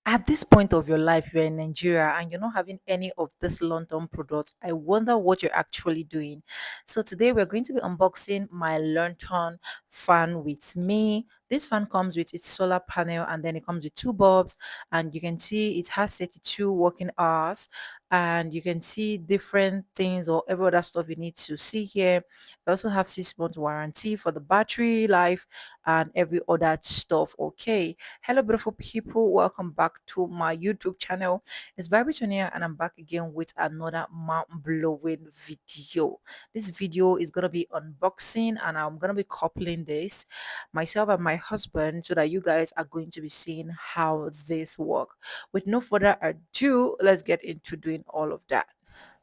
At this point of your life, you're in Nigeria and you're not having any of this London products. I wonder what you're actually doing. So today we're going to be unboxing my London fan with me. This fan comes with its solar panel and then it comes with two bulbs, and you can see it has 32 working hours, and you can see different things or every other stuff you need to see here. We also have 6 months warranty for the battery life and every other stuff. Okay. Hello, beautiful people. Welcome back to my YouTube channel. It's Sonia, and I'm back again with another mind blowing video. This video is going to be unboxing, and I'm going to be coupling this myself and my husband so that you guys are going to be seeing how this work. With no further ado, let's get into doing all of that.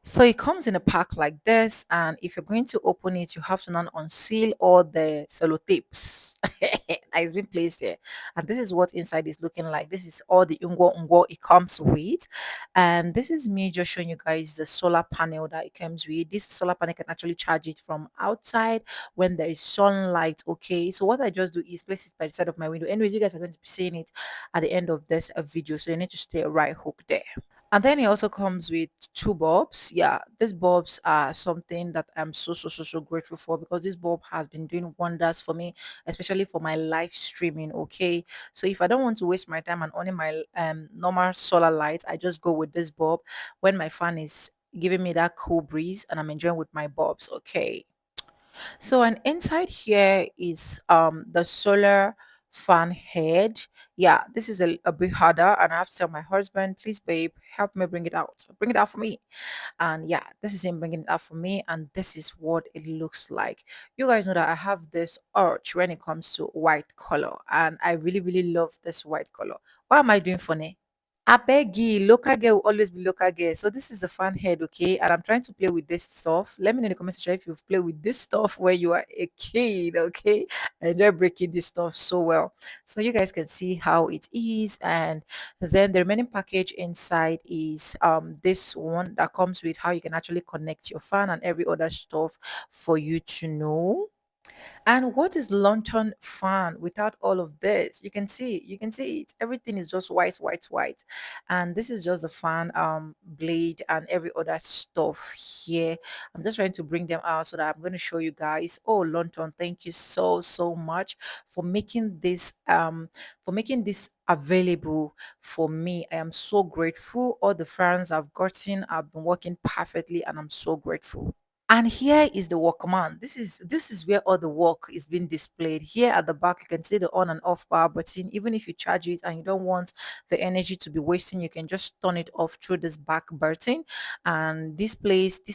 So it comes in a pack like this, and if you're going to open it, you have to now unseal all the sellotapes that has been placed there. And this is what inside is looking like. This is all the ungo it comes with, and this is me just showing you guys the solar panel that it comes with. This solar panel can actually charge it from outside when there is sunlight. Okay, so what I just do is place it by the side of my window. Anyways, you guys are going to be seeing it at the end of this video, so you need to stay right hooked there. And then it also comes with two bulbs. Yeah, these bulbs are something that I'm so grateful for, because this bulb has been doing wonders for me, especially for my live streaming. Okay, so if I don't want to waste my time and only my normal solar light, I just go with this bulb when my fan is giving me that cool breeze and I'm enjoying with my bulbs. Okay. So and inside here is the solar fan head. Yeah, this is a bit harder, and I have to tell my husband, please babe, help me bring it out. Bring it out for me. And yeah, this is him bringing it out for me, and this is what it looks like. You guys know that I have this urge when it comes to white color, and I really love this white color. What am I doing funny? I beg you, local girl will always be local girl. So this is the fan head, okay? And I'm trying to play with this stuff. Let me know in the comment section if you've played with this stuff where you are a kid, okay? I enjoy breaking this stuff so well. So you guys can see how it is. And then the remaining package inside is this one that comes with how you can actually connect your fan and every other stuff for you to know. And what is lantern fan without all of this? You can see it. Everything is just white. And this is just the fan blade and every other stuff here. I'm just trying to bring them out so that I'm going to show you guys. Oh, lantern, thank you so much for making this available for me. I am so grateful. All the fans I've gotten have been working perfectly, and I'm so grateful. And here is the Walkman. This is where all the work is being displayed. Here at the back, you can see the on and off power button. Even if you charge it and you don't want the energy to be wasting, you can just turn it off through this back button. And these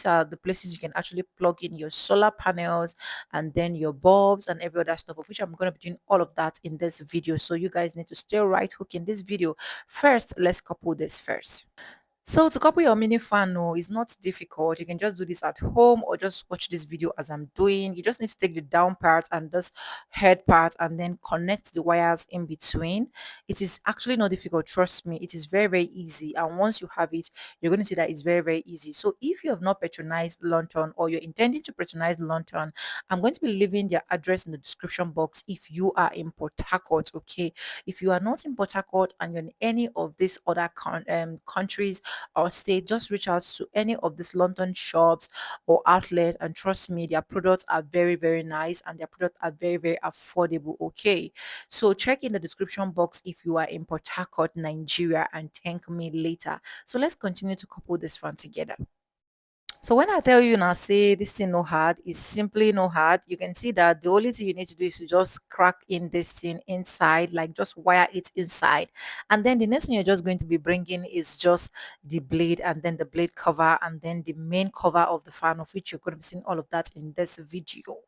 are the places you can actually plug in your solar panels and then your bulbs and every other stuff, of which I'm going to be doing all of that in this video. So you guys need to stay right hook in this video. First, let's couple this first. So to copy your mini fan, no, is not difficult. You can just do this at home or just watch this video as I'm doing. You just need to take the down part and this head part and then connect the wires in between. It is actually not difficult. Trust me, it is very easy. And once you have it, you're going to see that it's very easy. So if you have not patronized Lantern or you're intending to patronize Lantern, I'm going to be leaving their address in the description box if you are in Port Harcourt. Okay, if you are not in Port Harcourt and you're in any of these other countries or state, just reach out to any of these London shops or outlets, and trust me, their products are very nice and their products are very affordable. Okay, so check in the description box if you are in Port Harcourt, Nigeria, and thank me later. So let's continue to couple this one together. So when I tell you now, say this thing no hard, is simply no hard. You can see that the only thing you need to do is to just crack in this thing inside, like just wire it inside. And then the next thing you're just going to be bringing is just the blade and then the blade cover and then the main cover of the fan, of which you're going to be seeing all of that in this video.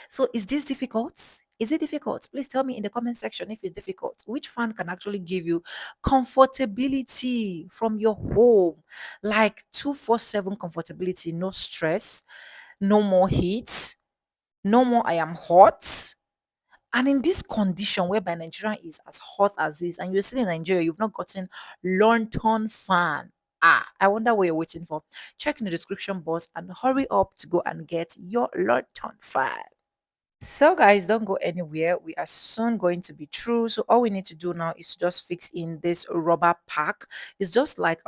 So is this difficult? Is it difficult? Please tell me in the comment section if it's difficult. Which fan can actually give you comfortability from your home? Like 247 comfortability, no stress, no more heat, no more I am hot. And in this condition whereby Nigeria is as hot as this, and you're still in Nigeria, you've not gotten London fan. Ah, I wonder what you're waiting for. Check in the description box and hurry up to go and get your London fan. So guys, don't go anywhere. We are soon going to be through. So all we need to do now is to just fix in this rubber pack. It's just like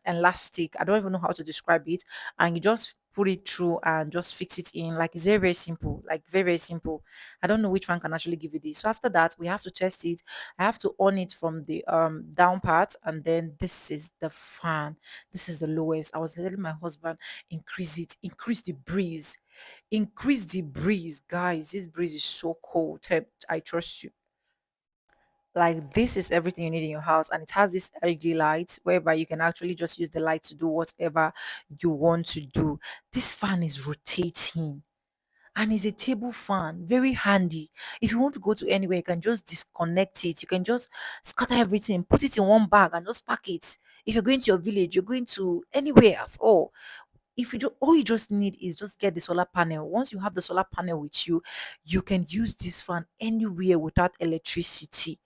elastic. I don't even know how to describe it. And you just put it through and just fix it in. Like it's very, very simple. Like very, very simple. I don't know which one can actually give you this. So after that, we have to test it. I have to on it from the down part, and then this is the fan. This is the lowest. I was telling my husband, increase the breeze, increase the breeze, guys. This breeze is so cold. I trust you. Like this is everything you need in your house, and it has this LED light whereby you can actually just use the light to do whatever you want to do. This fan is rotating and it's a table fan, very handy. If you want to go to anywhere, you can just disconnect it. You can just scatter everything, put it in one bag, and just pack it. If you're going to your village, you're going to anywhere at all, if you all you just need is just get the solar panel. Once you have the solar panel with you, you can use this fan anywhere without electricity.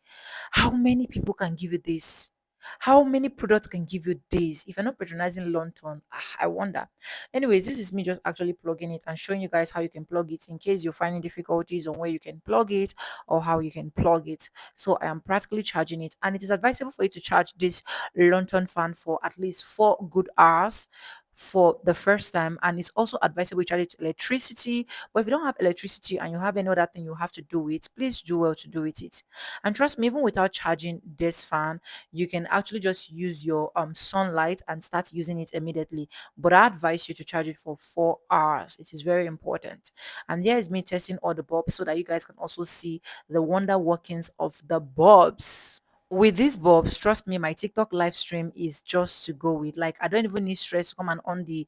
How many people can give you this? How many products can give you this? If you're not patronizing Lonton, I wonder. Anyways, this is me just actually plugging it and showing you guys how you can plug it in case you're finding difficulties on where you can plug it or how you can plug it. So I am practically charging it, and it is advisable for you to charge this Lonton fan for at least 4 good hours for the first time, and it's also advisable you charge it to electricity. But if you don't have electricity and you have any other thing you have to do with, please do well to do with it. And trust me, even without charging this fan, you can actually just use your sunlight and start using it immediately. But I advise you to charge it for 4 hours. It is very important. And there is me testing all the bulbs so that you guys can also see the wonder workings of the bulbs. With these bulbs, trust me, my TikTok live stream is just to go with. Like, I don't even need stress to come and on the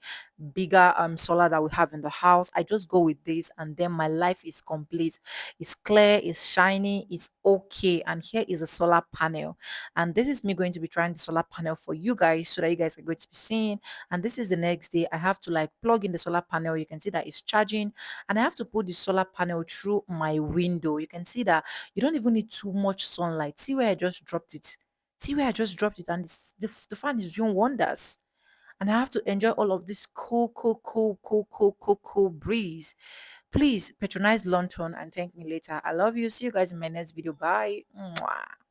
bigger solar that we have in the house. I just go with this, and then my life is complete. It's clear, it's shiny, it's okay. And here is a solar panel, and this is me going to be trying the solar panel for you guys so that you guys are going to be seeing. And this is the next day. I have to like plug in the solar panel. You can see that it's charging, and I have to put the solar panel through my window. You can see that you don't even need too much sunlight. See where I just dropped it. See where I just dropped it, and the fan is doing wonders. And I have to enjoy all of this cool, cool, cool, cool, cool, cool, cool breeze. Please patronize Lonton and thank me later. I love you. See you guys in my next video. Bye. Mwah.